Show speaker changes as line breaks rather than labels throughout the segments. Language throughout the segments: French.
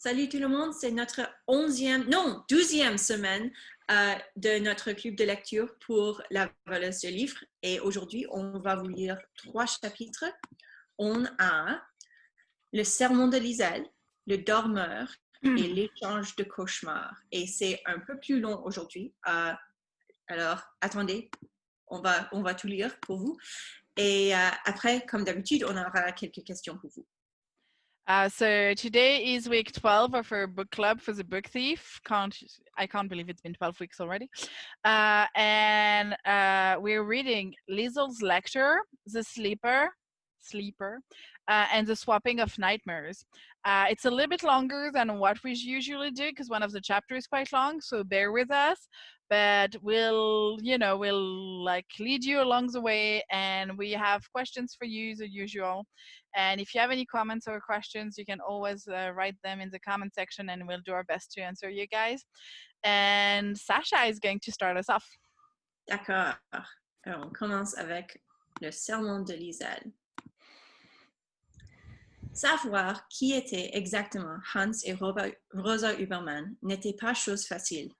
Salut tout le monde, c'est notre 12e semaine de notre club de lecture pour la voleuse de livres. Et aujourd'hui, on va vous lire 3 chapitres. On a le sermon de Liselle, le dormeur et l'échange de cauchemars. Et c'est un peu plus long aujourd'hui. Alors, attendez, on va tout lire pour vous. Et après, comme d'habitude, on aura quelques questions pour vous.
So today is week 12 of our book club for The Book Thief. I can't believe it's been 12 weeks already. And we're reading Liesel's lecture, The Sleeper, and The Swapping of Nightmares. It's a little bit longer than what we usually do because one of the chapters is quite long, so bear with us. But we'll lead you along the way, and we have questions for you as usual. And if you have any comments or questions, you can always write them in the comment section, and we'll do our best to answer you guys. And Sasha is going to start us off.
D'accord. Alors, on commence avec le sermon de Liselle. Savoir qui étaient exactement Hans et Rosa Huberman n'était pas chose facile.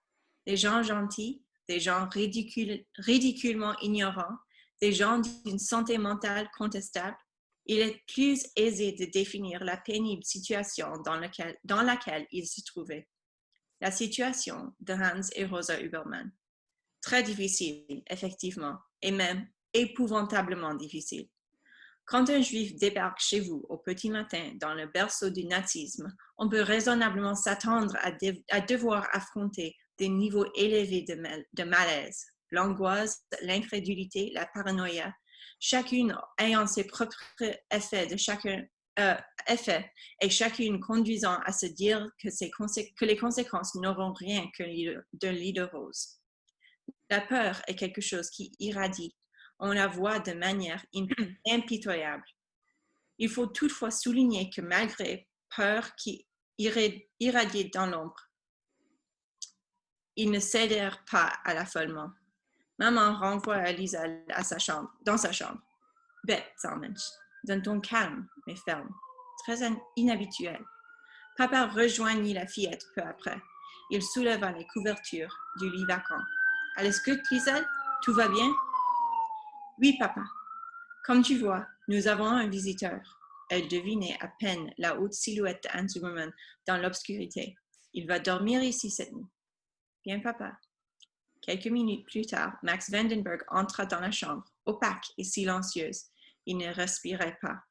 Des gens gentils, des gens ridiculement ignorants, des gens d'une santé mentale contestable, il est plus aisé de définir la pénible situation dans laquelle ils se trouvaient. La situation de Hans et Rosa Huberman. Très difficile, effectivement, et même épouvantablement difficile. Quand un juif débarque chez vous au petit matin dans le berceau du nazisme, on peut raisonnablement s'attendre à devoir affronter des niveaux élevés de malaise, l'angoisse, l'incrédulité, la paranoïa, chacune ayant ses propres effets et chacune conduisant à se dire que les conséquences n'auront rien d'un lit de rose. La peur est quelque chose qui irradie. On la voit de manière impitoyable. Il faut toutefois souligner que malgré peur qui irradiait dans l'ombre, ils ne cédèrent pas à l'affolement. Maman renvoie Liselle dans sa chambre. Bête, Zalmensch, d'un ton calme mais ferme, très inhabituel. Papa rejoignit la fillette peu après. Il souleva les couvertures du lit vacant. Allez, Liselle, tout va bien? Oui, papa. Comme tu vois, nous avons un visiteur. Elle devinait à peine la haute silhouette d'Hans Huberman dans l'obscurité. Il va dormir ici cette nuit. Bien, papa. Quelques minutes plus tard, Max Vandenberg entra dans la chambre, opaque et silencieuse. Il ne respirait pas.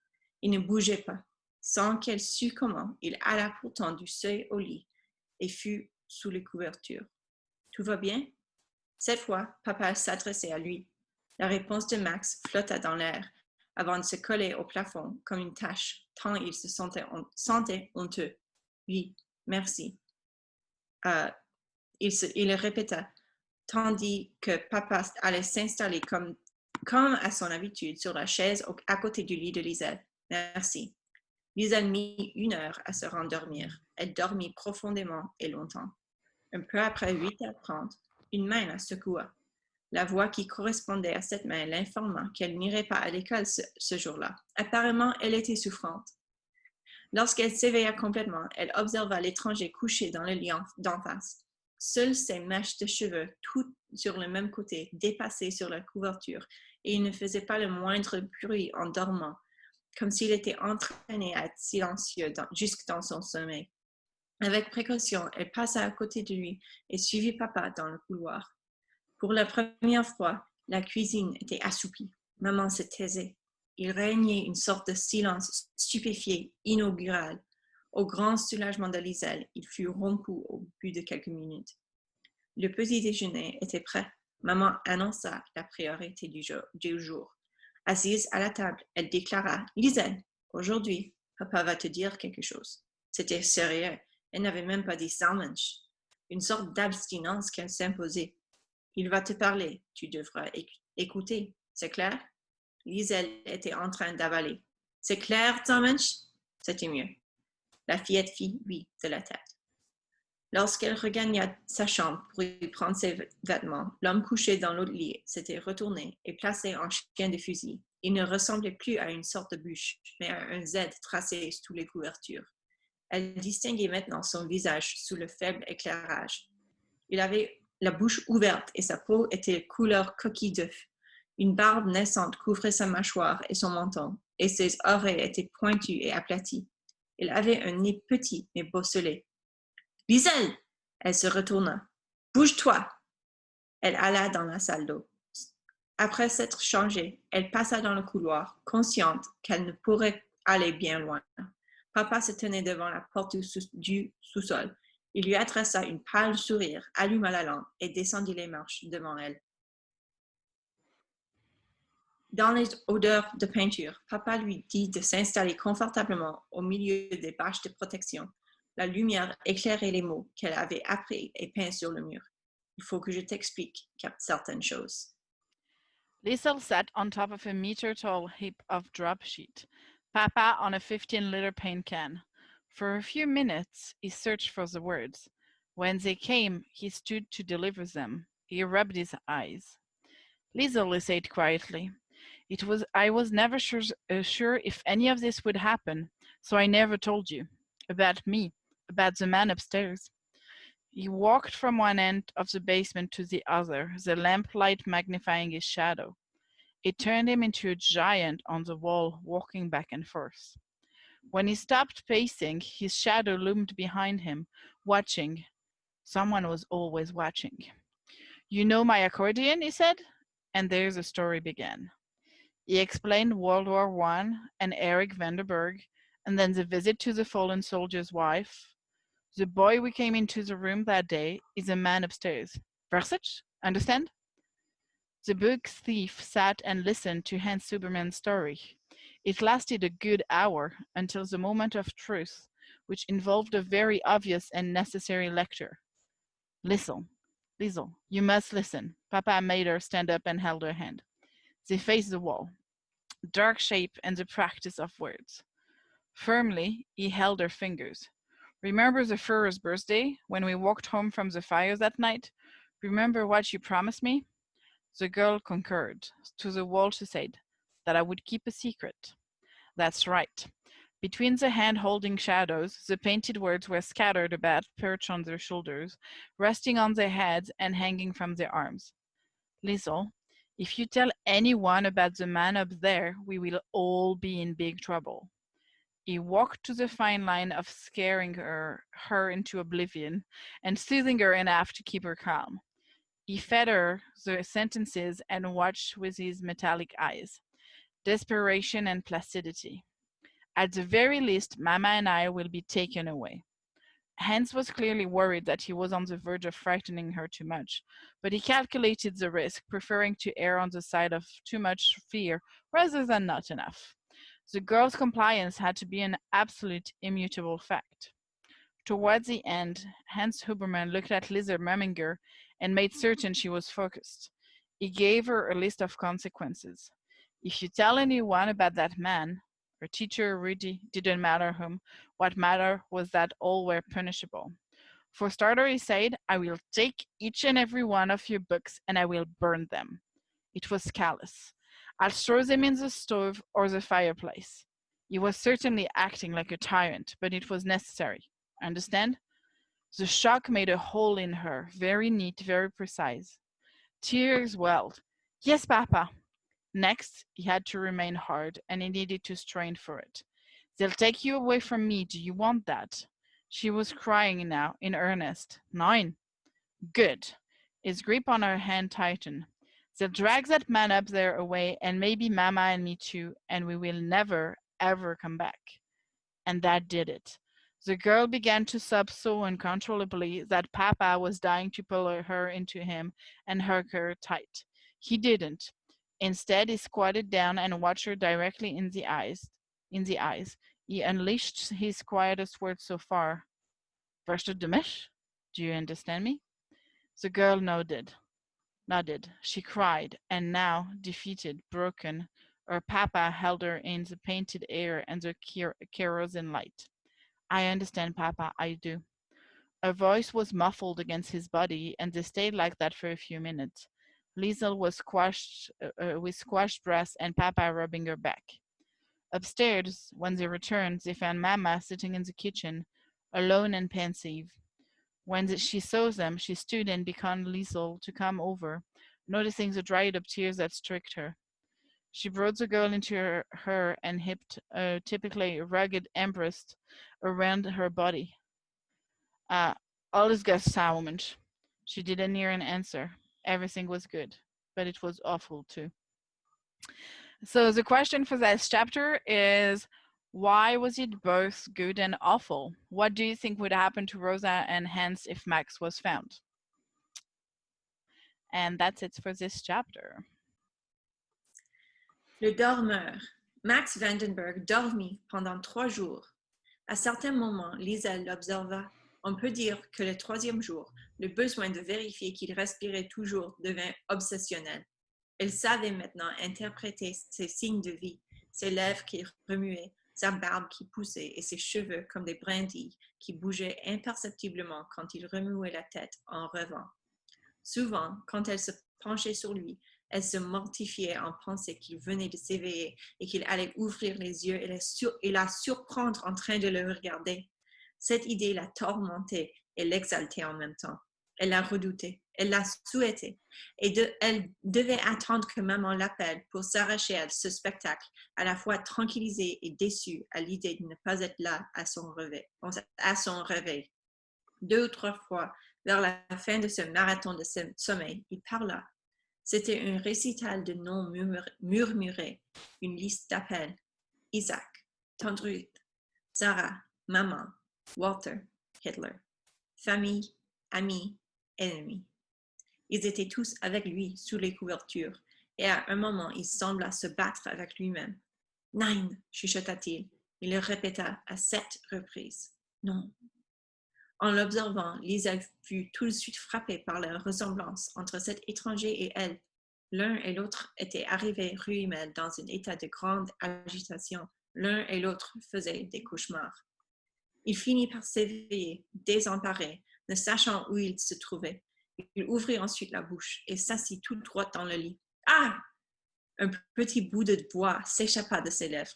Il ne bougeait pas. Sans qu'elle sût comment, il alla pourtant du seuil au lit et fut sous les couvertures. Tout va bien? Cette fois, papa s'adressait à lui. La réponse de Max flotta dans l'air avant de se coller au plafond comme une tache, tant il se sentait honteux. Oui, merci. Il le répéta, tandis que papa allait s'installer comme à son habitude sur la chaise à côté du lit de Liselle. Merci. Liselle mit 1 heure à se rendormir. Elle dormit profondément et longtemps. Un peu après 8h30, une main la secoua. La voix qui correspondait à cette main l'informa qu'elle n'irait pas à l'école ce jour-là. Apparemment, elle était souffrante. Lorsqu'elle s'éveilla complètement, elle observa l'étranger couché dans le lit d'en face. Seules ses mèches de cheveux, toutes sur le même côté, dépassaient sur la couverture, et il ne faisait pas le moindre bruit en dormant, comme s'il était entraîné à être silencieux jusque dans son sommeil. Avec précaution, elle passa à côté de lui et suivit papa dans le couloir. Pour la première fois, la cuisine était assoupie. Maman se taisait. Il régnait une sorte de silence stupéfié, inaugural. Au grand soulagement de Liselle, il fut rompu au bout de quelques minutes. Le petit déjeuner était prêt. Maman annonça la priorité du jour. Assise à la table, elle déclara « Liselle, aujourd'hui, papa va te dire quelque chose. » C'était sérieux. Elle n'avait même pas dit Zalmensch. Une sorte d'abstinence qu'elle s'imposait. Il va te parler, tu devras écouter, c'est clair? Liselle était en train d'avaler. C'est clair, Zalmensch? C'était mieux. La fillette fit oui de la tête. Lorsqu'elle regagna sa chambre pour y prendre ses vêtements, l'homme couché dans l'autre lit s'était retourné et placé en chien de fusil. Il ne ressemblait plus à une sorte de bûche, mais à un Z tracé sous les couvertures. Elle distinguait maintenant son visage sous le faible éclairage. Il avait la bouche ouverte et sa peau était couleur coquille d'œuf. Une barbe naissante couvrait sa mâchoire et son menton, et ses oreilles étaient pointues et aplaties. Il avait un nez petit mais bosselé. « Liesel !» Elle se retourna. « Bouge-toi !» Elle alla dans la salle d'eau. Après s'être changée, elle passa dans le couloir, consciente qu'elle ne pourrait aller bien loin. Papa se tenait devant la porte du sous-sol. Il lui adressa un pâle sourire, alluma la lampe et descendit les marches devant elle. Dans les odeurs de peinture, papa lui dit de s'installer confortablement au milieu des bâches de protection. La lumière éclairait les mots qu'elle avait appris et peints sur le mur. Il faut que je t'explique certaines choses.
Liesel sat on top of a meter-tall heap of drop sheet, Papa on a 15-liter paint can. For a few minutes he searched for the words. When they came, he stood to deliver them. He rubbed his eyes. Liesel, he said quietly, I was never sure if any of this would happen, so I never told you. About me, about the man upstairs. He walked from one end of the basement to the other, the lamplight magnifying his shadow. It turned him into a giant on the wall, walking back and forth. When he stopped pacing, his shadow loomed behind him, watching. Someone was always watching. You know my accordion, he said, and there the story began. He explained World War I and Erich Vandenberg, and then the visit to the fallen soldier's wife. The boy we came into the room that day is a man upstairs. Versace, understand? The book thief sat and listened to Hans Superman's story. It lasted a good hour until the moment of truth, which involved a very obvious and necessary lecture. Listen, Liesel, you must listen. Papa made her stand up and held her hand. They faced the wall. Dark shape and the practice of words. Firmly, he held her fingers. Remember the Führer's birthday, when we walked home from the fires that night? Remember what you promised me? The girl concurred. To the wall she said, that I would keep a secret. That's right. Between the hand-holding shadows, the painted words were scattered about, perched on their shoulders, resting on their heads and hanging from their arms. Liesel, if you tell anyone about the man up there, we will all be in big trouble. He walked to the fine line of scaring her into oblivion and soothing her enough to keep her calm. He fed her the sentences and watched with his metallic eyes. Desperation and placidity. At the very least, Mama and I will be taken away. Hans was clearly worried that he was on the verge of frightening her too much, but he calculated the risk, preferring to err on the side of too much fear rather than not enough. The girl's compliance had to be an absolute, immutable fact. Towards the end, Hans Huberman looked at Liesel Memminger and made certain she was focused. He gave her a list of consequences. If you tell anyone about that man, her teacher, Rudy, didn't matter whom, what mattered was that all were punishable. For starter, he said, I will take each and every one of your books and I will burn them. It was callous. I'll throw them in the stove or the fireplace. He was certainly acting like a tyrant, but it was necessary. Understand? The shock made a hole in her, very neat, very precise. Tears welled. Yes, Papa. Next, he had to remain hard, and he needed to strain for it. They'll take you away from me. Do you want that? She was crying now, in earnest. Nein. Good. His grip on her hand tightened. They'll drag that man up there away, and maybe Mama and me too, and we will never, ever come back. And that did it. The girl began to sob so uncontrollably that Papa was dying to pull her into him and hug her tight. He didn't. Instead, he squatted down and watched her directly in the eyes. He unleashed his quietest words so far. Verstehst du mich? Do you understand me? The girl nodded. She cried, and now, defeated, broken, her Papa held her in the painted air and the kerosene light. I understand, Papa, I do. Her voice was muffled against his body, and they stayed like that for a few minutes. Liesel was with squashed breasts and Papa rubbing her back. Upstairs, when they returned, they found Mama sitting in the kitchen, alone and pensive. When she saw them, she stood and beckoned Liesel to come over, noticing the dried-up tears that streaked her. She brought the girl into her and hipped a typically rugged embrace around her body. Alles got silent. She didn't hear an answer. Everything was good, but it was awful too. So the question for this chapter is, why was it both good and awful? What do you think would happen to Rosa and Hans if Max was found? And that's it for this chapter.
Le dormeur. Max Vandenberg dormit pendant 3 jours. À certains moments, Liesel l'observa. On peut dire que le 3e jour, le besoin de vérifier qu'il respirait toujours devint obsessionnel. Elle savait maintenant interpréter ses signes de vie, ses lèvres qui remuaient, sa barbe qui poussait et ses cheveux comme des brindilles qui bougeaient imperceptiblement quand il remuait la tête en rêvant. Souvent, quand elle se penchait sur lui, elle se mortifiait en pensant qu'il venait de s'éveiller et qu'il allait ouvrir les yeux et la surprendre en train de le regarder. Cette idée la tormentait et l'exaltait en même temps. Elle la redoutait, elle la souhaitait, et elle devait attendre que maman l'appelle pour s'arracher à ce spectacle, à la fois tranquillisée et déçue à l'idée de ne pas être là à son réveil. 2 ou 3 fois, vers la fin de ce marathon de sommeil, il parla. C'était un récital de noms murmurés, une liste d'appels. Isaac, Tante Ruth, Sarah, maman, Walter, Hitler, famille, amis, ennemis. Ils étaient tous avec lui sous les couvertures, et à un moment il sembla se battre avec lui-même. Nein, chuchota-t-il. Il le répéta à 7 reprises. Non. En l'observant, Liesel fut tout de suite frappée par la ressemblance entre cet étranger et elle. L'un et l'autre étaient arrivés rue Himmel dans un état de grande agitation. L'un et l'autre faisaient des cauchemars. Il finit par s'éveiller, désemparé, ne sachant où il se trouvait. Il ouvrit ensuite la bouche et s'assit tout droit dans le lit. Ah! Un petit bout de bois s'échappa de ses lèvres.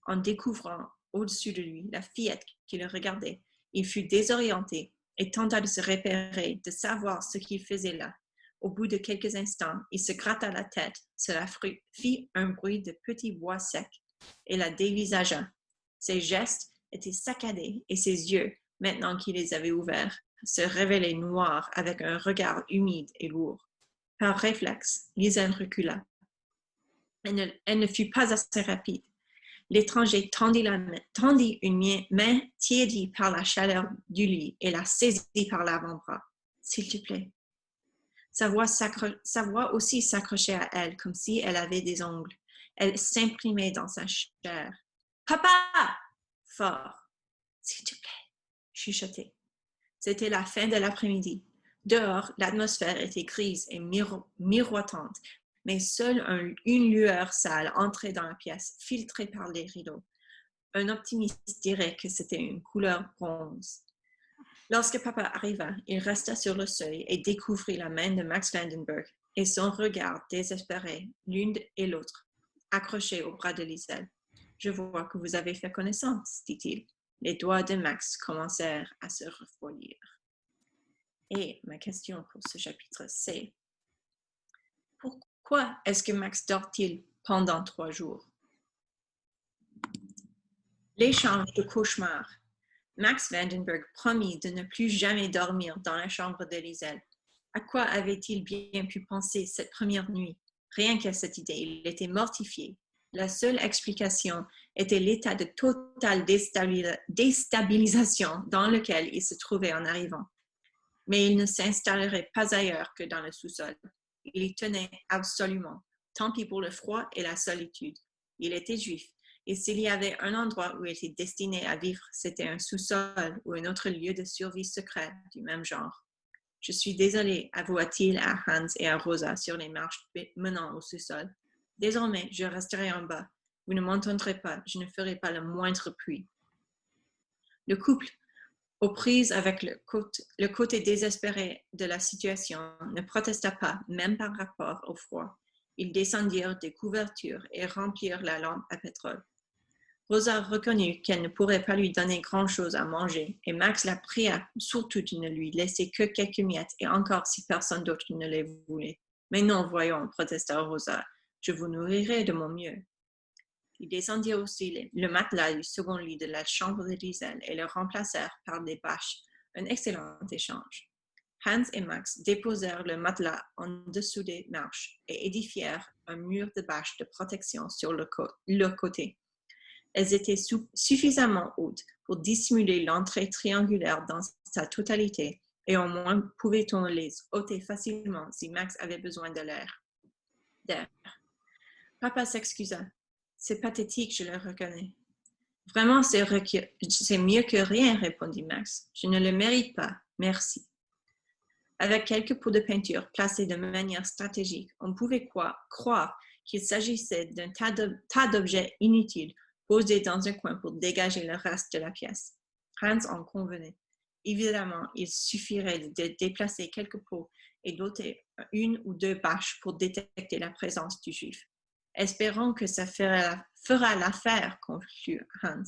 En découvrant au-dessus de lui la fillette qui le regardait, il fut désorienté et tenta de se repérer, de savoir ce qu'il faisait là. Au bout de quelques instants, il se gratta la tête, cela fit un bruit de petits bois secs et la dévisagea. Ses gestes étaient saccadés et ses yeux, maintenant qu'il les avait ouverts, se révélaient noirs avec un regard humide et lourd. Par réflexe, Liesel recula. Elle ne fut pas assez rapide. L'étranger tendit une main tiédie par la chaleur du lit et la saisit par l'avant-bras. « S'il te plaît. » Sa voix aussi s'accrochait à elle comme si elle avait des ongles. Elle s'imprimait dans sa chair. « Papa! » Fort. « S'il te plaît. » chuchotait. C'était la fin de l'après-midi. Dehors, l'atmosphère était grise et miroitante, mais seule une lueur sale entrait dans la pièce, filtrée par les rideaux. Un optimiste dirait que c'était une couleur bronze. Lorsque papa arriva, il resta sur le seuil et découvrit la main de Max Vandenberg et son regard désespéré, l'une et l'autre, accrochés au bras de Liesel. « Je vois que vous avez fait connaissance, dit-il. » Les doigts de Max commencèrent à se refroidir. Et ma question pour ce chapitre, c'est: pourquoi est-ce que Max dort-il pendant 3 jours? L'échange de cauchemars. Max Vandenberg promit de ne plus jamais dormir dans la chambre de Liesel. À quoi avait-il bien pu penser cette première nuit? Rien qu'à cette idée, il était mortifié. La seule explication était l'état de totale déstabilisation dans lequel il se trouvait en arrivant. Mais il ne s'installerait pas ailleurs que dans le sous-sol. Il y tenait absolument. Tant pis pour le froid et la solitude. Il était juif, et s'il y avait un endroit où il était destiné à vivre, c'était un sous-sol ou un autre lieu de survie secret du même genre. « Je suis désolé, avoua-t-il à Hans et à Rosa sur les marches menant au sous-sol. Désormais, je resterai en bas. Vous ne m'entendrez pas, je ne ferai pas le moindre bruit. » Le couple, aux prises avec le côté désespéré de la situation, ne protesta pas, même par rapport au froid. Ils descendirent des couvertures et remplirent la lampe à pétrole. Rosa reconnut qu'elle ne pourrait pas lui donner grand-chose à manger, et Max la pria surtout de ne lui laisser que quelques miettes, et encore si personne d'autre ne les voulait. Mais non, voyons, protesta Rosa, je vous nourrirai de mon mieux. Ils descendirent aussi le matelas du second lit de la chambre de Gisèle et le remplacèrent par des bâches, un excellent échange. Hans et Max déposèrent le matelas en dessous des marches et édifièrent un mur de bâches de protection sur leur côté. Elles étaient suffisamment hautes pour dissimuler l'entrée triangulaire dans sa totalité, et au moins pouvait-on les ôter facilement si Max avait besoin de l'air. Papa s'excusa. C'est pathétique, je le reconnais. Vraiment, c'est mieux que rien, répondit Max. Je ne le mérite pas, merci. Avec quelques pots de peinture placés de manière stratégique, on pouvait croire qu'il s'agissait d'un tas d'objets inutiles posés dans un coin pour dégager le reste de la pièce. Hans en convenait. Évidemment, il suffirait de déplacer quelques pots et d'ôter une ou deux bâches pour détecter la présence du juif. Espérons que ça fera l'affaire, conclut Hans.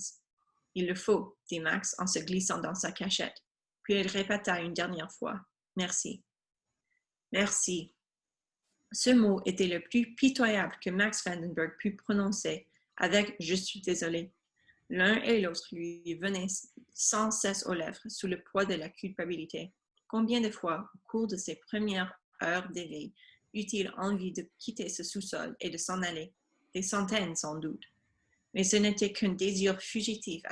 Il le faut, dit Max en se glissant dans sa cachette. Puis il répéta une dernière fois. Merci. Merci. Ce mot était le plus pitoyable que Max Vandenberg put prononcer avec « je suis désolé ». L'un et l'autre lui venaient sans cesse aux lèvres sous le poids de la culpabilité. Combien de fois, au cours de ses premières heures d'éveil, eut-il envie de quitter ce sous-sol et de s'en aller? Des centaines sans doute. Mais ce n'était qu'un désir fugitif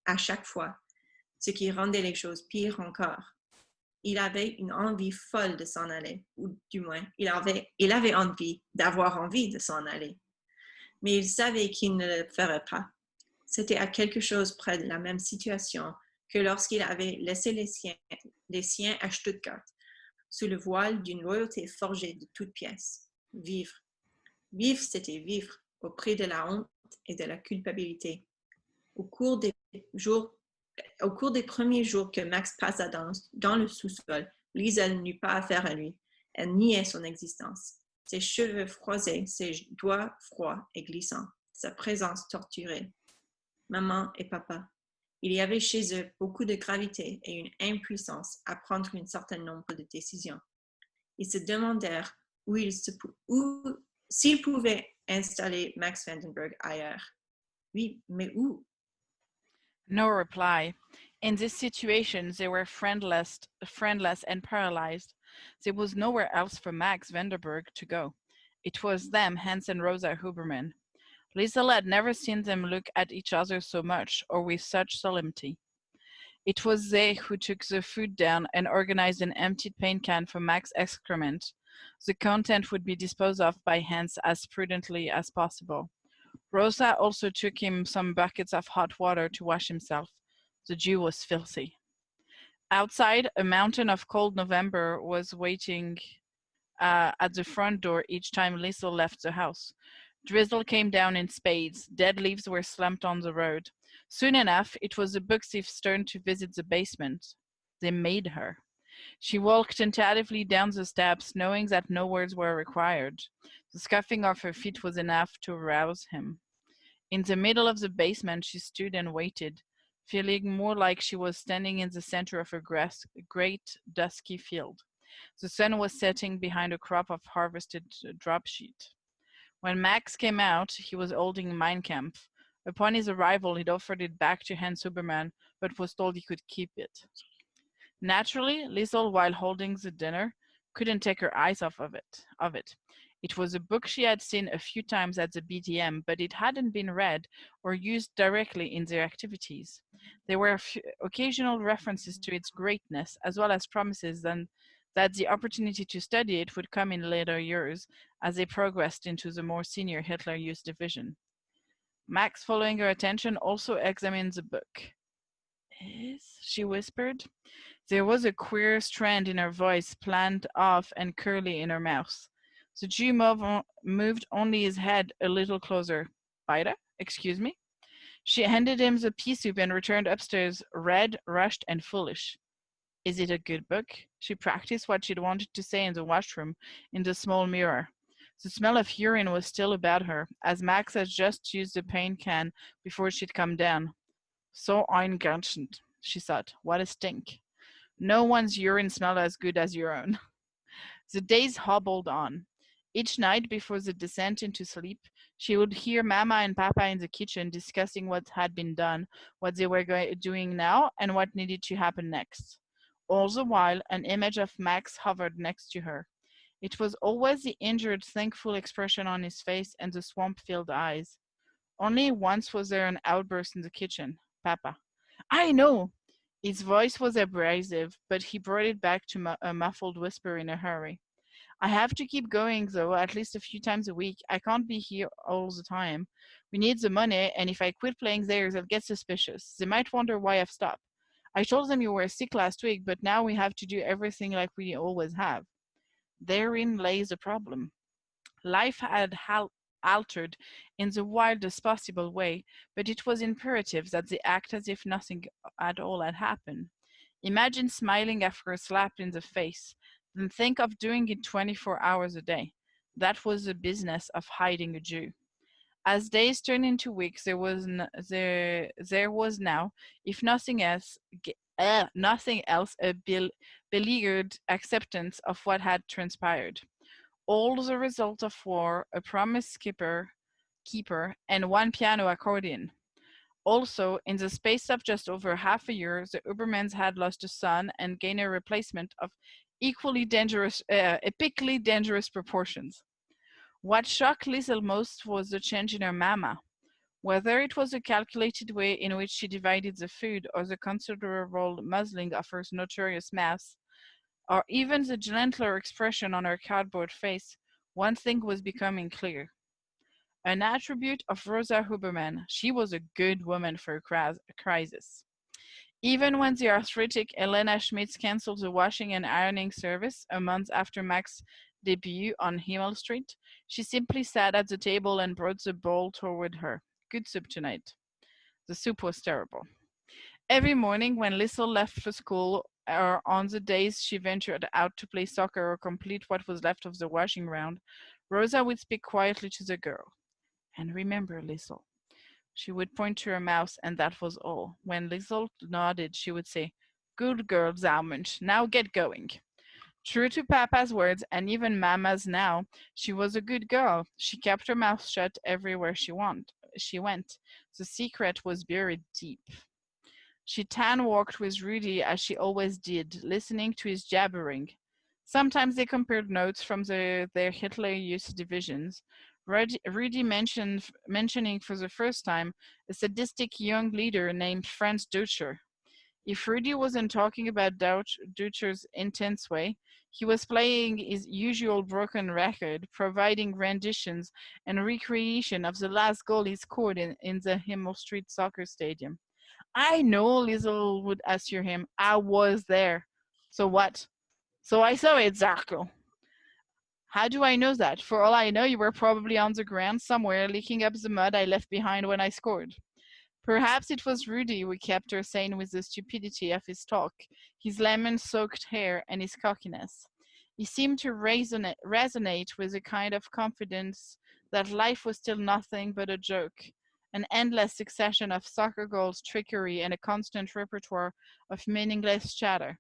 à chaque fois, ce qui rendait les choses pires encore. Il avait une envie folle de s'en aller, ou du moins, il avait envie d'avoir envie de s'en aller. Mais il savait qu'il ne le ferait pas. C'était à quelque chose près de la même situation que lorsqu'il avait laissé les siens à Stuttgart, sous le voile d'une loyauté forgée de toutes pièces. Vivre. Vivre, c'était vivre, au prix de la honte et de la culpabilité. Au cours des premiers jours que Max passa dans le sous-sol, Liesel n'eut pas affaire à lui. Elle niait son existence. Ses cheveux froissés, ses doigts froids et glissants, sa présence torturée. Maman et papa. Il y avait chez eux beaucoup de gravité et une impuissance à prendre un certain nombre de décisions. Ils se demandèrent s'ils pouvaient installer Max Vandenberg ailleurs. Oui, mais où?
No reply. In this situation, they were friendless and paralyzed. There was nowhere else for Max Vandenberg to go. It was them, Hans and Rosa Huberman. Liesel had never seen them look at each other so much or with such solemnity. It was they who took the food down and organized an emptied paint can for Max's excrement. The content would be disposed of by Hans as prudently as possible. Rosa also took him some buckets of hot water to wash himself. The Jew was filthy. Outside, a mountain of cold November was waiting at the front door each time Liesel left the house. Drizzle came down in spades. Dead leaves were slumped on the road. Soon enough, it was the book thief's turn to visit the basement. They made her. She walked tentatively down the steps, knowing that no words were required. The scuffing of her feet was enough to arouse him. In the middle of the basement, she stood and waited, feeling more like she was standing in the center of a great dusky field. The sun was setting behind a crop of harvested drop sheet. When Max came out, he was holding Mein Kampf. Upon his arrival, he'd offered it back to Hans Huberman, but was told he could keep it. Naturally, Liesel, while holding the dinner, couldn't take her eyes off of it. It was a book she had seen a few times at the BDM, but it hadn't been read or used directly in their activities. There were occasional references to its greatness, as well as promises that the opportunity to study it would come in later years as they progressed into the more senior Hitler Youth Division. Max, following her attention, also examined the book. She whispered. There was a queer strand in her voice, planned off and curly in her mouth. The Jew moved only his head a little closer. Beide? Excuse me? She handed him the pea soup and returned upstairs, red, rushed, and foolish. Is it a good book? She practiced what she'd wanted to say in the washroom, in the small mirror. The smell of urine was still about her, as Max had just used the paint can before she'd come down. So einganschend, she thought. What a stink. No one's urine smelled as good as your own. The days hobbled on. Each night before the descent into sleep, she would hear Mama and Papa in the kitchen discussing what had been done, what they were doing now, and what needed to happen next. All the while, an image of Max hovered next to her. It was always the injured, thankful expression on his face and the swamp-filled eyes. Only once was there an outburst in the kitchen. Papa. I know! His voice was abrasive, but he brought it back to a muffled whisper in a hurry. I have to keep going, though, at least a few times a week. I can't be here all the time. We need the money, and if I quit playing theirs, they'll get suspicious. They might wonder why I've stopped. I told them you were sick last week, but now we have to do everything like we always have. Therein lay the problem. Life had altered in the wildest possible way, but it was imperative that they act as if nothing at all had happened. Imagine smiling after a slap in the face, then think of doing it 24 hours a day. That was the business of hiding a Jew. As days turned into weeks, there was now, if nothing else, a beleaguered acceptance of what had transpired. All the result of war, a promised keeper, and one piano accordion. Also, in the space of just over half a year, the Ubermans had lost a son and gained a replacement of epically dangerous proportions. What shocked Liesel most was the change in her Mama. Whether it was the calculated way in which she divided the food, or the considerable muzzling of her notorious mouth, or even the gentler expression on her cardboard face, one thing was becoming clear. An attribute of Rosa Huberman, she was a good woman for a crisis. Even when the arthritic Elena Schmitz canceled the washing and ironing service a month after Max's debut on Himmel Street, she simply sat at the table and brought the bowl toward her. Good soup tonight. The soup was terrible. Every morning when Liesel left for school, or on the days she ventured out to play soccer or complete what was left of the washing round, Rosa would speak quietly to the girl. And remember, Liesel. She would point to her mouse, and that was all. When Liesel nodded, she would say, Good girl, Zalmund. Now get going. True to Papa's words, and even Mama's now, she was a good girl. She kept her mouth shut everywhere she went. The secret was buried deep. She tan-walked with Rudy as she always did, listening to his jabbering. Sometimes they compared notes from their Hitler Youth divisions. Rudy mentioning for the first time a sadistic young leader named Franz Deutscher. If Rudy wasn't talking about Deutscher's intense way, he was playing his usual broken record, providing renditions and recreation of the last goal he scored in the Himmel Street soccer stadium. I know, Liesel would assure him. I was there. So what? So I saw it, Zarko. How do I know that? For all I know, you were probably on the ground somewhere, licking up the mud I left behind when I scored. Perhaps it was Rudy who kept her sane with the stupidity of his talk, his lemon-soaked hair, and his cockiness. He seemed to resonate with a kind of confidence that life was still nothing but a joke, an endless succession of soccer goals, trickery, and a constant repertoire of meaningless chatter.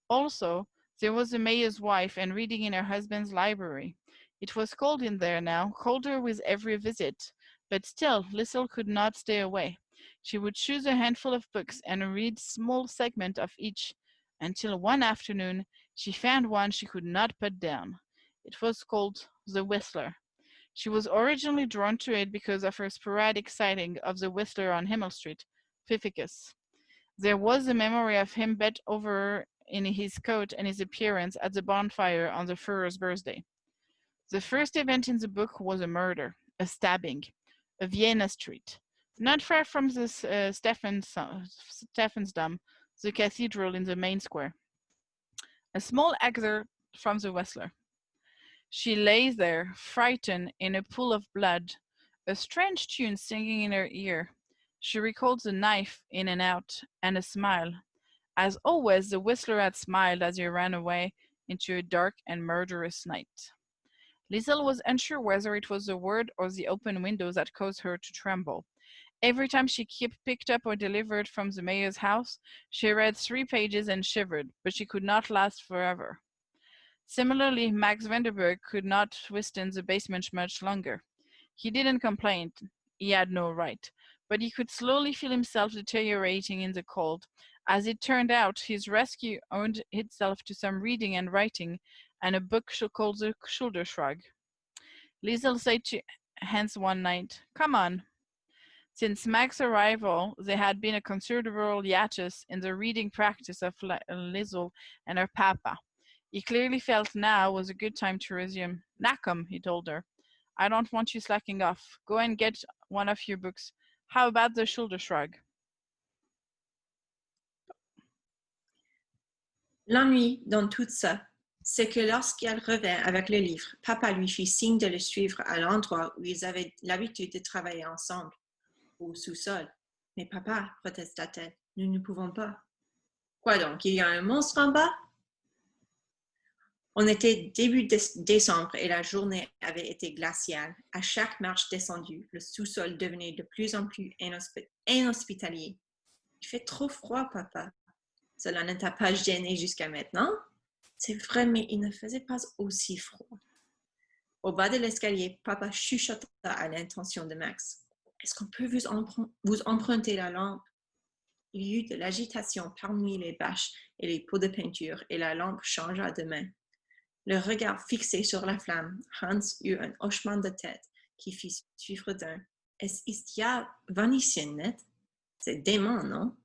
Also, there was the mayor's wife and reading in her husband's library. It was cold in there now, colder with every visit, but still Liesel could not stay away. She would choose a handful of books and read small segment of each, until one afternoon she found one she could not put down. It was called The Whistler. She was originally drawn to it because of her sporadic sighting of the Whistler on Himmel Street, Pfiffikus. There was the memory of him bent over in his coat and his appearance at the bonfire on the Führer's birthday. The first event in the book was a murder, a stabbing, a Vienna street, not far from the Stephansdom, the cathedral in the main square. A small excerpt from the Whistler. She lay there, frightened, in a pool of blood, a strange tune singing in her ear. She recalled the knife in and out, and a smile. As always, the Whistler had smiled as he ran away into a dark and murderous night. Liesel was unsure whether it was the word or the open windows that caused her to tremble. Every time she picked up or delivered from the mayor's house, she read 3 pages and shivered, but she could not last forever. Similarly, Max Vanderburg could not withstand the basement much longer. He didn't complain, he had no right, but he could slowly feel himself deteriorating in the cold. As it turned out, his rescue owed itself to some reading and writing, and a book called The Shoulder Shrug. Liesel said to Hans one night, "Come on." Since Max's arrival, there had been a considerable hiatus in the reading practice of Liesel and her papa. He clearly felt now was a good time to resume. "Nacum," he told her. "I don't want you slacking off. Go and get one of your books. How about The Shoulder Shrug?"
L'ennui dans tout ça, c'est que lorsqu'elle revint avec le livre, papa lui fit signe de le suivre à l'endroit où ils avaient l'habitude de travailler ensemble, au sous-sol. Mais papa, protesta-t-elle, nous ne pouvons pas. Quoi donc, il y a un monstre en bas? On était début décembre et la journée avait été glaciale. À chaque marche descendue, le sous-sol devenait de plus en plus inhospitalier. Il fait trop froid, papa. Cela ne t'a pas gêné jusqu'à maintenant? C'est vrai, mais il ne faisait pas aussi froid. Au bas de l'escalier, papa chuchota à l'intention de Max. Est-ce qu'on peut vous emprunter la lampe? Il y eut de l'agitation parmi les bâches et les pots de peinture, et la lampe changea de main. Le regard fixé sur la flamme, Hans eut un hochement de tête qui fit suivre d'un « Ist ja vanischen, net? C'est dément, non? »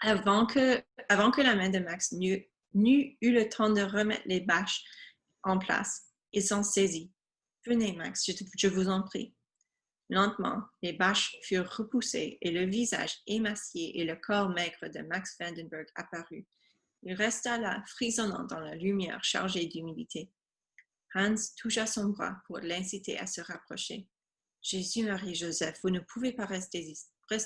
Avant que la main de Max n'eût eu le temps de remettre les bâches en place, il s'en saisit. « Venez, Max, je vous en prie. » Lentement, les bâches furent repoussées et le visage émacié et le corps maigre de Max Vandenberg apparut. Il resta là, frissonnant dans la lumière chargée d'humidité. Hans toucha son bras pour l'inciter à se rapprocher. « Jésus, Marie, Joseph, vous ne pouvez pas rester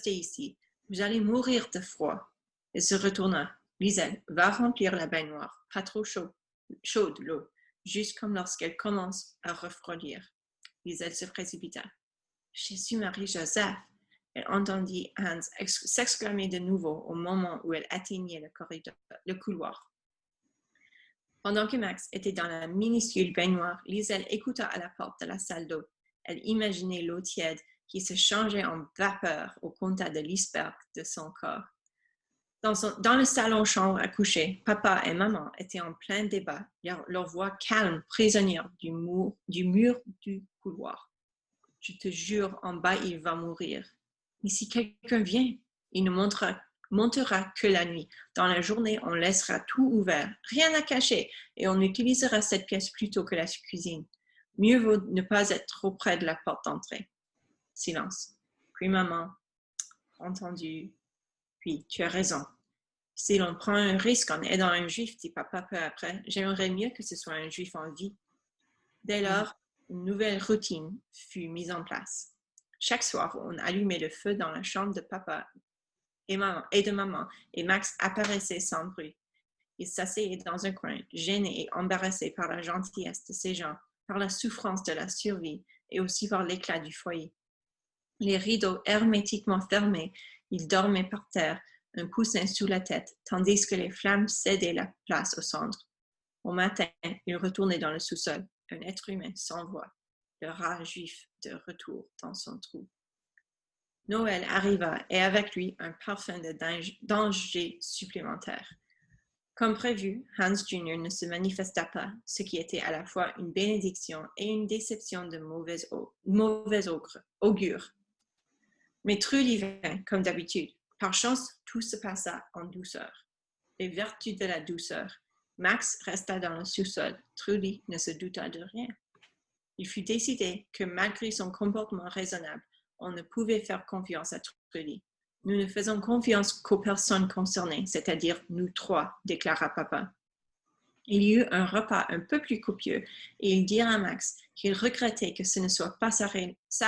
ici. Vous allez mourir de froid. » Il se retourna. « Liesel, va remplir la baignoire. Pas trop chaude l'eau, juste comme lorsqu'elle commence à refroidir. » Liesel se précipita. « Jésus, Marie, Joseph !» Elle entendit Hans s'exclamer de nouveau au moment où elle atteignait le couloir. Pendant que Max était dans la minuscule baignoire, Liesel écouta à la porte de la salle d'eau. Elle imaginait l'eau tiède qui se changeait en vapeur au contact de l'iceberg de son corps. Dans le salon-chambre à coucher, papa et maman étaient en plein débat, leur voix calme, prisonnière du mur du couloir. « Je te jure, en bas, il va mourir. Mais si quelqu'un vient, il ne montera que la nuit. Dans la journée, on laissera tout ouvert, rien à cacher, et on utilisera cette pièce plutôt que la cuisine. Mieux vaut ne pas être trop près de la porte d'entrée. » Silence. Puis maman, entendu. Puis, tu as raison. Si l'on prend un risque en aidant un juif, dit papa peu après, j'aimerais mieux que ce soit un juif en vie. Dès lors, une nouvelle routine fut mise en place. Chaque soir, on allumait le feu dans la chambre de papa et de maman, et Max apparaissait sans bruit. Il s'asseyait dans un coin, gêné et embarrassé par la gentillesse de ces gens, par la souffrance de la survie et aussi par l'éclat du foyer. Les rideaux hermétiquement fermés, il dormait par terre, un coussin sous la tête, tandis que les flammes cédaient la place au centre. Au matin, il retournait dans le sous-sol, un être humain sans voix, le rat juif de retour dans son trou. Noël arriva et avec lui un parfum de danger supplémentaire. Comme prévu, Hans Jr. ne se manifesta pas, ce qui était à la fois une bénédiction et une déception de mauvais augure. Mais Trudy vint, comme d'habitude. Par chance, tout se passa en douceur. Les vertus de la douceur. Max resta dans le sous-sol. Trudy ne se douta de rien. Il fut décidé que malgré son comportement raisonnable, on ne pouvait faire confiance à Trudy. Nous ne faisons confiance qu'aux personnes concernées, c'est-à-dire nous trois, déclara papa. Il y eut un repas un peu plus copieux et il dit à Max qu'il regrettait que ce ne soit pas sa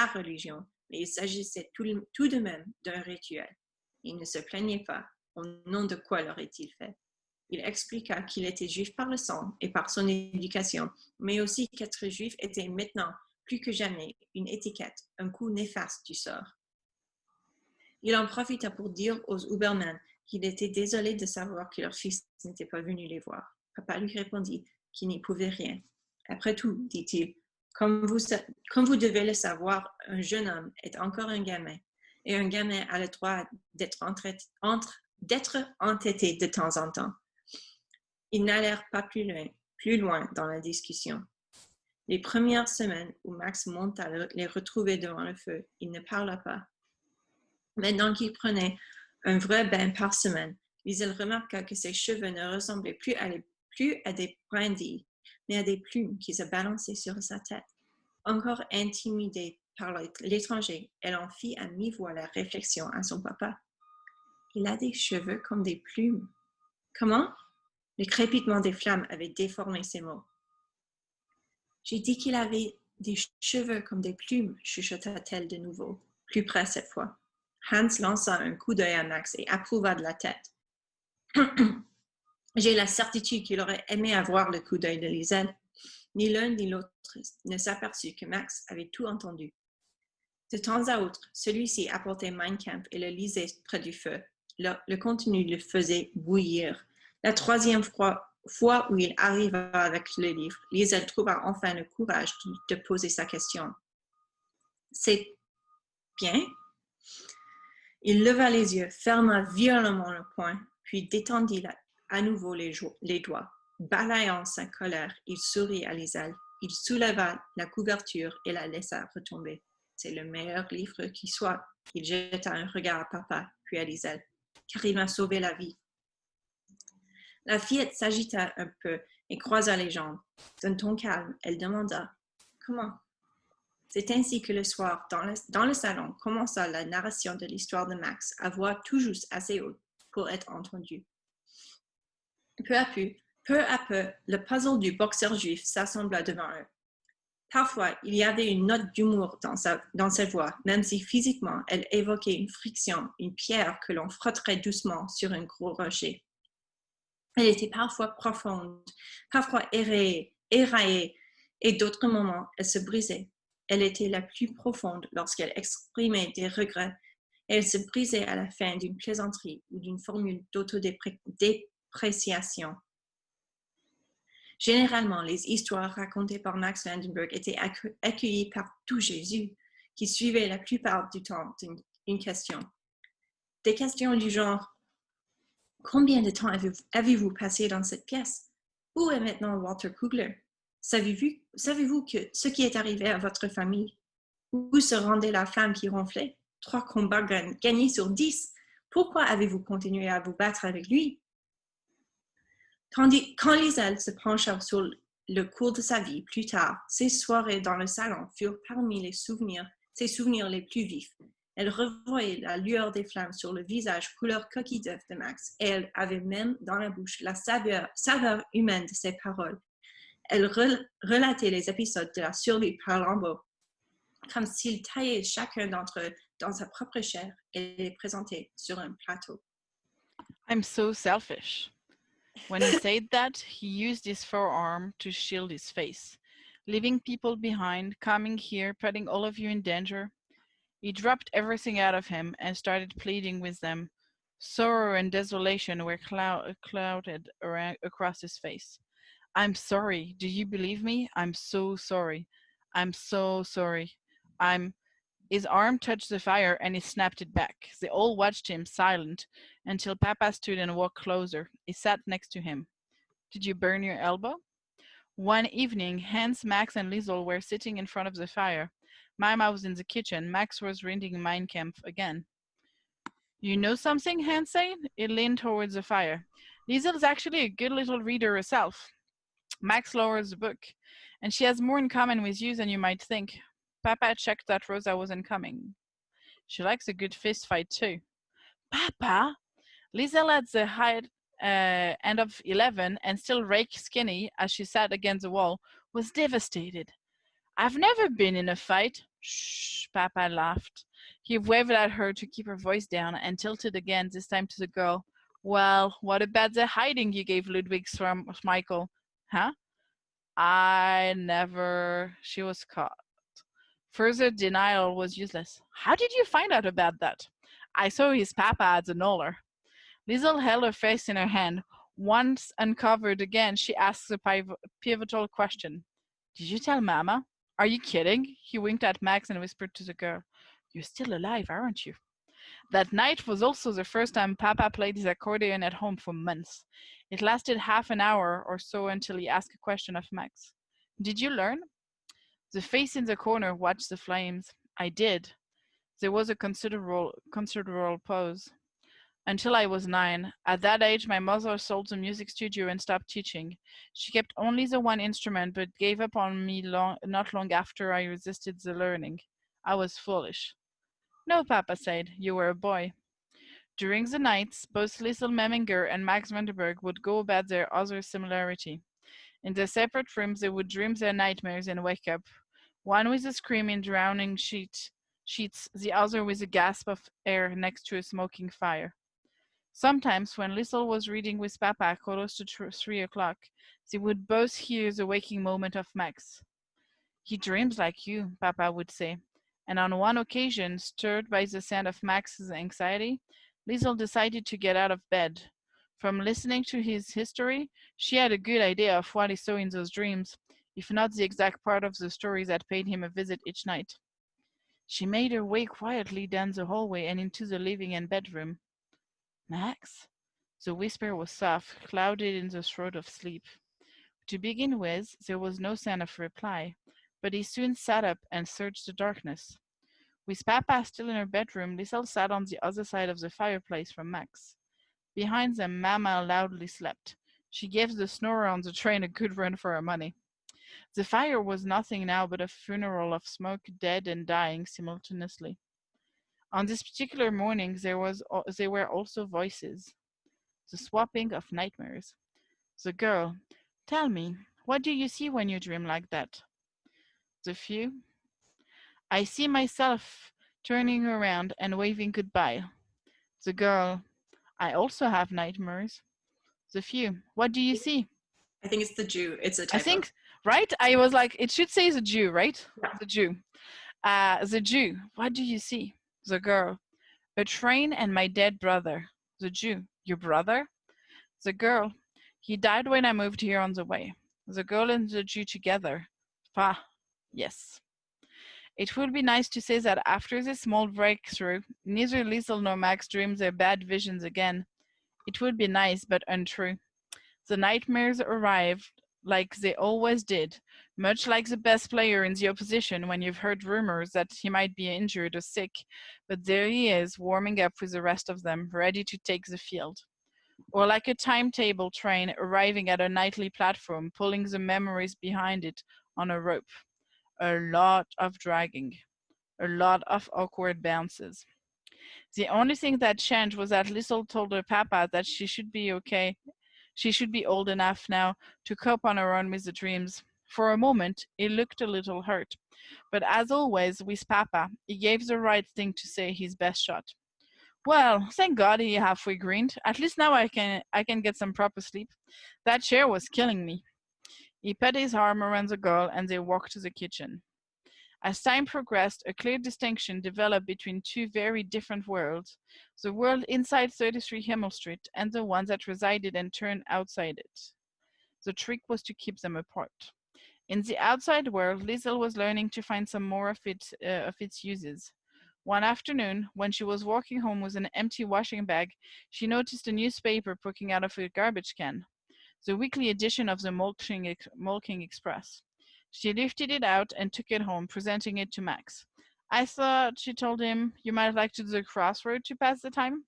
religion, mais il s'agissait tout de même d'un rituel. Il ne se plaignait pas. Au nom de quoi l'aurait-il fait? Il expliqua qu'il était juif par le sang et par son éducation, mais aussi qu'être juif était maintenant, plus que jamais, une étiquette, un coup néfaste du sort. Il en profita pour dire aux Huberman qu'il était désolé de savoir que leur fils n'était pas venu les voir. Papa lui répondit qu'il n'y pouvait rien. Après tout, dit-il, comme vous devez le savoir, un jeune homme est encore un gamin, et un gamin a le droit d'être entêté de temps en temps. Ils n'allèrent pas plus loin dans la discussion. Les premières semaines où Max monta les retrouver devant le feu, il ne parla pas. Maintenant qu'il prenait un vrai bain par semaine, Liesel remarqua que ses cheveux ne ressemblaient plus à des brindilles, mais à des plumes qui se balançaient sur sa tête. Encore intimidée par l'étranger, elle en fit à mi-voix la réflexion à son papa. Il a des cheveux comme des plumes. Comment? Le crépitement des flammes avait déformé ses mots. J'ai dit qu'il avait des cheveux comme des plumes, chuchota-t-elle de nouveau, plus près cette fois. Hans lança un coup d'œil à Max et approuva de la tête. J'ai la certitude qu'il aurait aimé avoir le coup d'œil de Liesel. Ni l'un ni l'autre ne s'aperçut que Max avait tout entendu. De temps à autre, celui-ci apportait Mein Kampf et le lisait près du feu. Le contenu le faisait bouillir. La troisième fois où il arriva avec le livre, Liesel trouva enfin le courage de poser sa question. C'est bien? Il leva les yeux, ferma violemment le poing, puis détendit à nouveau les doigts. Balayant sa colère, il sourit à Liesel. Il souleva la couverture et la laissa retomber. C'est le meilleur livre qui soit. Il jeta un regard à papa, puis à Liesel, car il m'a sauvé la vie. La fillette s'agita un peu et croisa les jambes. D'un ton calme, elle demanda « Comment ?» C'est ainsi que le soir, dans le salon, commença la narration de l'histoire de Max, à voix tout juste assez haute pour être entendue. Peu à peu, le puzzle du boxeur juif s'assembla devant eux. Parfois, il y avait une note d'humour dans sa voix, même si physiquement, elle évoquait une friction, une pierre que l'on frotterait doucement sur un gros rocher. Elle était parfois profonde, parfois éraillée, et d'autres moments, elle se brisait. Elle était la plus profonde lorsqu'elle exprimait des regrets, et elle se brisait à la fin d'une plaisanterie ou d'une formule d'autodépréciation. Généralement, les histoires racontées par Max Vandenberg étaient accueillies par tout Jésus, qui suivait la plupart du temps une question. Des questions du genre « Combien de temps avez-vous passé dans cette pièce? Où est maintenant Walter Kugler? Savez-vous que ce qui est arrivé à votre famille? Où se rendait la femme qui ronflait? 3 combats gagnés sur 10. Pourquoi avez-vous continué à vous battre avec lui? » Quand Liesel se pencha sur le cours de sa vie plus tard, ses soirées dans le salon furent parmi ses souvenirs les plus vifs. Elle revoyait la lueur des flammes sur le visage couleur coquille d'œuf de Max, et elle avait même dans la bouche la saveur humaine de ses paroles. Elle relatait les épisodes de la survie par lambeaux, comme s'il taillait chacun d'entre eux dans sa propre chair et les présentait sur un plateau.
I'm so selfish. When he said that, he used his forearm to shield his face, leaving people behind, coming here, putting all of you in danger. He dropped everything out of him and started pleading with them. Sorrow and desolation were clouded across his face. I'm sorry. Do you believe me? I'm so sorry. I'm so sorry. His arm touched the fire and he snapped it back. They all watched him, silent, until Papa stood and walked closer. He sat next to him. Did you burn your elbow? One evening, Hans, Max, and Liesel were sitting in front of the fire. Mama was in the kitchen. Max was reading Mein Kampf again. You know something, Hans said? He leaned towards the fire. Liesel is actually a good little reader herself. Max lowers the book, and she has more in common with you than you might think. Papa checked that Rosa wasn't coming. She likes a good fist fight too. Papa? Liesel at the height end of 11 and still rake skinny as she sat against the wall, was devastated. I've never been in a fight. Shh, Papa laughed. He waved at her to keep her voice down and tilted again, this time to the girl. Well, what about the hiding you gave Ludwig from Michael? Huh? She was caught. Further denial was useless. How did you find out about that? I saw his papa at the Knoller. Liesel held her face in her hand. Once uncovered again, she asked the pivotal question. Did you tell Mama? Are you kidding? He winked at Max and whispered to the girl. You're still alive, aren't you? That night was also the first time Papa played his accordion at home for months. It lasted half an hour or so until he asked a question of Max. Did you learn? The face in the corner watched the flames. I did. There was a considerable pause. Until I was 9. At that age, my mother sold the music studio and stopped teaching. She kept only the one instrument, but gave up on me not long after I resisted the learning. I was foolish. No, Papa said, you were a boy. During the nights, both Liesel Memminger and Max Vanderberg would go about their other similarity. In their separate rooms, they would dream their nightmares and wake up, one with a scream in drowning sheets, the other with a gasp of air next to a smoking fire. Sometimes, when Liesel was reading with Papa close to 3 o'clock, they would both hear the waking moment of Max. He dreams like you, Papa would say, and on one occasion, stirred by the sound of Max's anxiety, Liesel decided to get out of bed. From listening to his history, she had a good idea of what he saw in those dreams, if not the exact part of the story that paid him a visit each night. She made her way quietly down the hallway and into the living and bedroom. Max? The whisper was soft, clouded in the throat of sleep. To begin with, there was no sound of reply, but he soon sat up and searched the darkness. With Papa still in her bedroom, Liesel sat on the other side of the fireplace from Max. Behind them, Mama loudly slept. She gave the snorer on the train a good run for her money. The fire was nothing now but a funeral of smoke, dead and dying simultaneously. On this particular morning, there were also voices, the swapping of nightmares. The girl, tell me, what do you see when you dream like that? The few, I see myself turning around and waving goodbye. The girl, I also have nightmares. The few, what do you see?
I think it's the Jew. It's a typo.
I think, right? I was like, it should say the Jew, right?
Yeah.
The Jew. The Jew, what do you see? The girl, a train and my dead brother. The Jew, your brother? The girl, he died when I moved here on the way. The girl and the Jew together. Ah, yes. It would be nice to say that after this small breakthrough, neither Liesel nor Max dreamed their bad visions again. It would be nice, but untrue. The nightmares arrived like they always did, much like the best player in the opposition when you've heard rumors that he might be injured or sick, but there he is, warming up with the rest of them, ready to take the field. Or like a timetable train arriving at a nightly platform, pulling the memories behind it on a rope. A lot of dragging, a lot of awkward bounces. The only thing that changed was that Liesel told her papa that she should be okay. She should be old enough now to cope on her own with the dreams. For a moment, he looked a little hurt, but as always with papa, he gave the right thing to say his best shot. Well, thank God, he halfway grinned. At least now I can get some proper sleep. That chair was killing me. He put his arm around the girl and they walked to the kitchen. As time progressed, a clear distinction developed between two very different worlds, the world inside 33 Himmel Street and the one that resided and turned outside it. The trick was to keep them apart. In the outside world, Liesel was learning to find some more of its uses. One afternoon, when she was walking home with an empty washing bag, she noticed a newspaper poking out of a garbage can, the weekly edition of the Molking Express. She lifted it out and took it home, presenting it to Max. I thought, she told him, you might like to do the crossword to pass the time.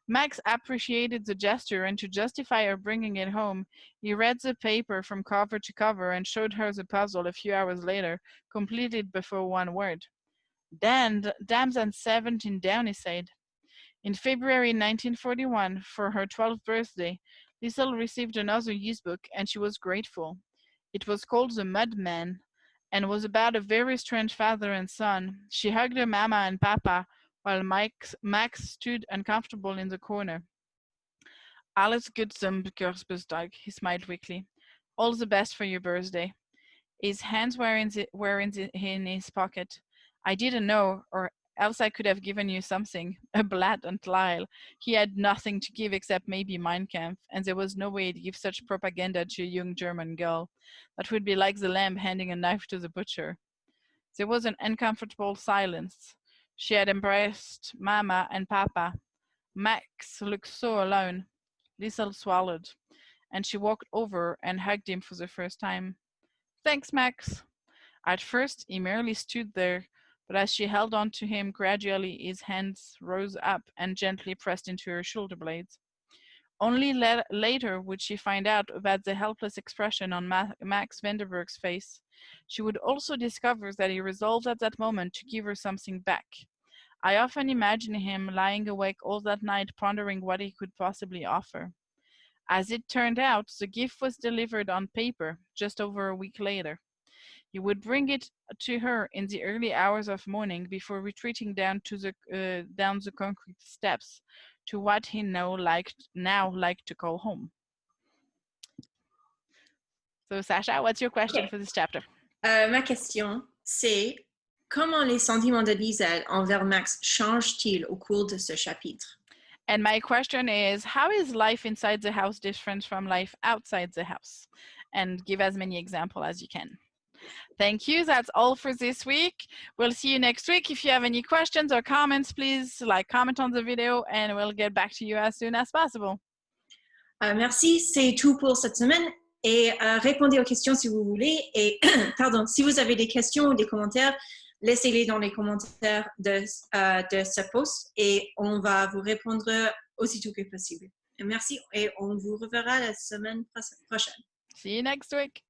Max appreciated the gesture, and to justify her bringing it home, he read the paper from cover to cover and showed her the puzzle a few hours later, completed before one word. Dams and 17 down, he said. In February 1941, for her 12th birthday, Liesel received another used book, and she was grateful. It was called The Mudman, and was about a very strange father and son. She hugged her mama and papa, while Max stood uncomfortable in the corner. Alles gut zum Geburtstag, he smiled weakly. All the best for your birthday. His hands were in his pocket. I didn't know, or else I could have given you something. A blatant lie. He had nothing to give except maybe Mein Kampf, and there was no way to give such propaganda to a young German girl. That would be like the lamb handing a knife to the butcher. There was an uncomfortable silence. She had embraced Mama and Papa. Max looked so alone. Liesel swallowed, and she walked over and hugged him for the first time. Thanks, Max. At first, he merely stood there, but as she held on to him, gradually his hands rose up and gently pressed into her shoulder blades. Only later would she find out about the helpless expression on Max Vanderberg's face. She would also discover that he resolved at that moment to give her something back. I often imagine him lying awake all that night pondering what he could possibly offer. As it turned out, the gift was delivered on paper just over a week later. He would bring it to her in the early hours of morning before retreating down the concrete steps to what he now liked to call home. So, Sasha, what's your question for this chapter?
Ma question, c'est comment les sentiments de Liesel envers Max changent-ils au cours de ce chapitre?
And my question is, how is life inside the house different from life outside the house? And give as many examples as you can. Thank you. That's all for this week. We'll see you next week. If you have any questions or comments, please comment on the video and we'll get back to you as soon as possible.
Merci, c'est tout pour cette semaine. Et répondez aux questions si vous voulez. Et pardon, si vous avez des questions ou des commentaires, laissez-les dans les commentaires de ce post et on va vous répondre aussitôt que possible. Merci et on vous reverra la semaine prochaine.
See you next week.